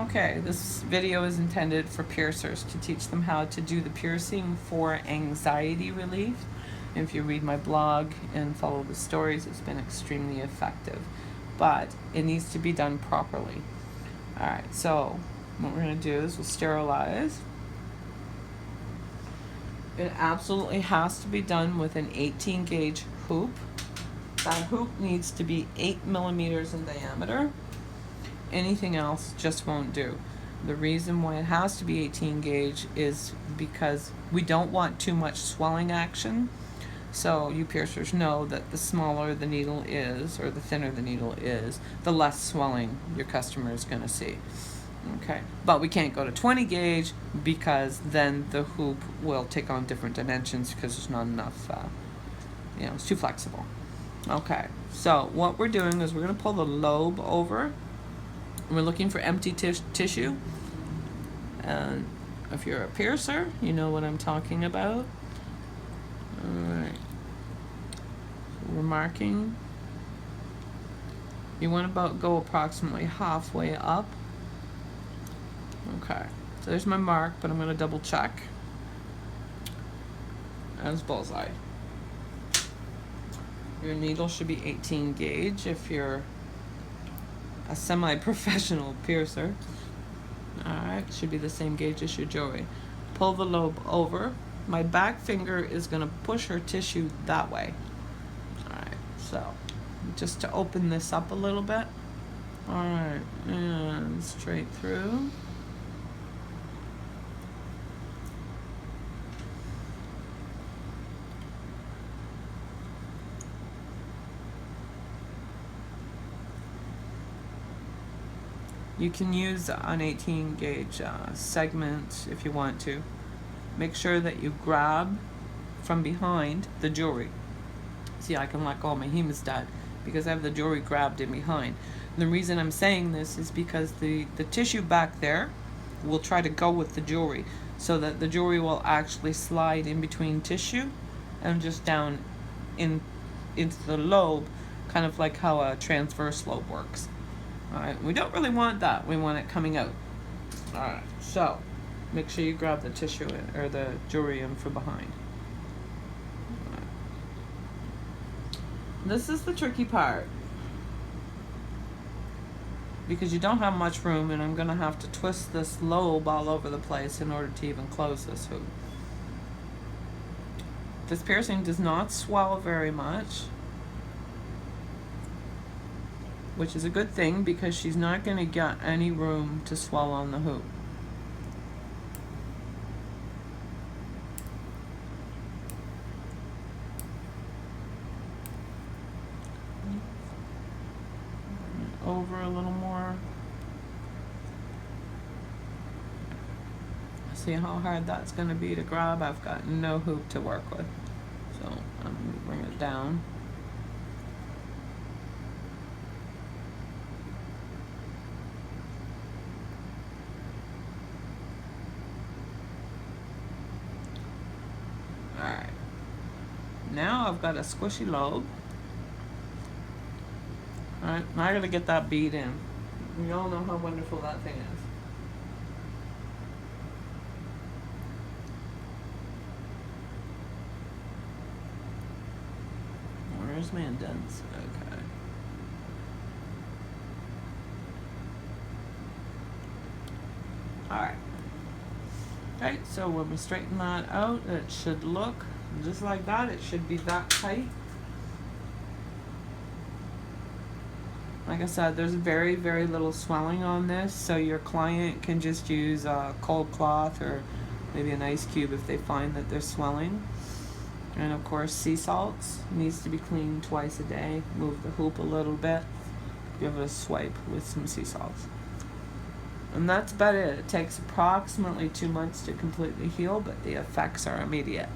Okay, this video is intended for piercers to teach them how to do the piercing for anxiety relief. If you read my blog and follow the stories, it's been extremely effective, but it needs to be done properly. Alright, so what we're going to do is we'll sterilize. It absolutely has to be done with an 18 gauge hoop. That hoop needs to be 8 millimeters in diameter. Anything else just won't do. The reason why it has to be 18 gauge is because we don't want too much swelling action. So you piercers know that the smaller the needle is, or the thinner the needle is, the less swelling your customer is going to see. Okay, but we can't go to 20 gauge because then the hoop will take on different dimensions because there's not enough, it's too flexible. Okay, so what we're doing is we're going to pull the lobe over. We're looking for empty tissue, and if you're a piercer, you know what I'm talking about. Alright, so we're marking. You want to go approximately halfway up. Okay, so there's my mark, but I'm going to double check. As bullseye. Your needle should be 18 gauge if you're a semi-professional piercer. Alright, should be the same gauge as your jewelry. Pull the lobe over. My back finger is going to push her tissue that way. Alright, so just to open this up a little bit. Alright, and straight through. You can use an 18 gauge segment if you want to. Make sure that you grab from behind the jewelry. See, I can let go of my hemostat because I have the jewelry grabbed in behind. And the reason I'm saying this is because the tissue back there will try to go with the jewelry, so that the jewelry will actually slide in between tissue and just down into the lobe, kind of like how a transverse lobe works. Alright, we don't really want that. We want it coming out. Alright, so make sure you grab the tissue in, or the jewelry in from behind. Right. This is the tricky part, because you don't have much room, and I'm going to have to twist this lobe all over the place in order to even close this hoop. This piercing does not swell very much, which is a good thing because she's not going to get any room to swell on the hoop. Over a little more. See how hard that's going to be to grab? I've got no hoop to work with. So I'm going to bring it down. Alright, now I've got a squishy lobe. Alright, now I gotta get that bead in. We all know how wonderful that thing is. Where's my indents? Okay. Alright. Okay, so when we straighten that out, it should look just like that. It should be that tight. Like I said, there's very, very little swelling on this, so your client can just use a cold cloth or maybe an ice cube if they find that they're swelling. And of course, sea salts needs to be cleaned twice a day. Move the hoop a little bit. Give it a swipe with some sea salts. And that's about it. It takes approximately 2 months to completely heal, but the effects are immediate.